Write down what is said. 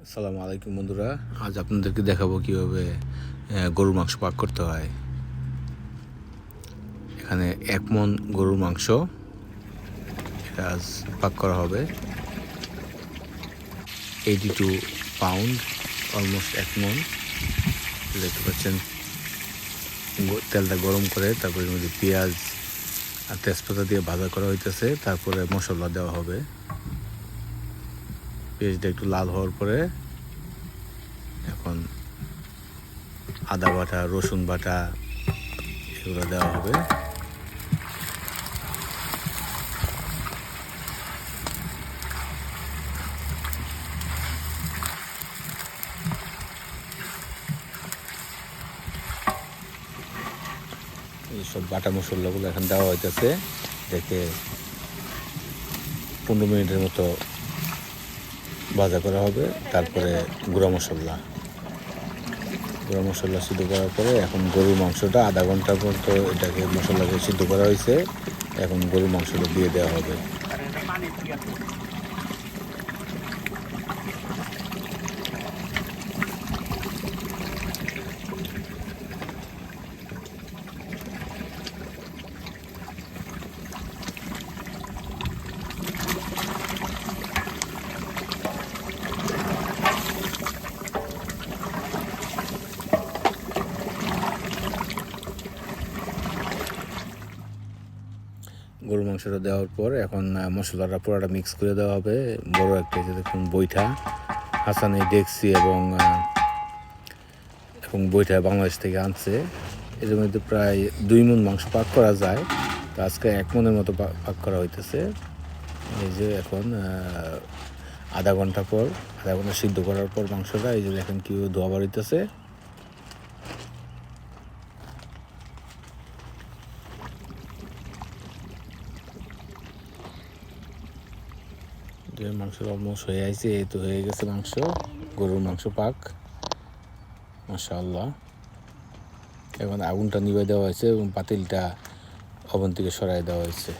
আসসালামু আলাইকুম বন্ধুরা, আজ আপনাদেরকে দেখাবো কিভাবে গরুর মাংস পাক করতে হয়। এখানে 1 মণ গরুর মাংস এটা আজ পাক করা হবে। 82 পাউন্ড, অলমোস্ট 1 মণ। দেখতে পাচ্ছেন তেলটা গরম করে তারপরে মধ্যে পেঁয়াজ আর তেজপাতা দিয়ে ভাজা করা হইতেছে। তারপরে মশলা দেওয়া হবে। পেঁয়াজটা একটু লাল হওয়ার পরে এখন আদা বাটা, রসুন বাটা এগুলো দেওয়া হবে। এইসব বাটা মশলাগুলো এখন দেওয়া হইতেছে। দেখে 15 মিনিটের মতো ভাজা করা হবে। তারপরে গুঁড়া মশলা সিদ্ধ করার পরে এখন গরুর মাংসটা আধা ঘন্টা পর্যন্ত এটাকে মশলাকে সিদ্ধ করা হয়েছে। এখন গরুর মাংসটা দিয়ে দেওয়া হবে। গরুর মাংসটা দেওয়ার পর এখন মশলাটা পুরোটা মিক্স করে দেওয়া হবে। বড় একটা যে দেখুন বৈঠা, হাসানি ডেক্সি এবং বৈঠা বাংলাদেশ থেকে আনছে। এর মধ্যে প্রায় 2 মণ মাংস পাক করা যায়। তো আজকে 1 মণের মতো পাক করা হইতেছে। এই যে এখন আধা ঘন্টা সিদ্ধ করার পর মাংসটা এই যে দেখেন কি ধোয়া বাড়িতেছে। মাংস অলমোস্ট হয়ে আছে। এই তো হয়ে গেছে মাংস, গরুর মাংস পাক, মাশাআল্লাহ। এখন আগুনটা নিভিয়ে দেওয়া হয়েছে এবং পাতিলটা ওভেন থেকে সরাই দেওয়া হয়েছে।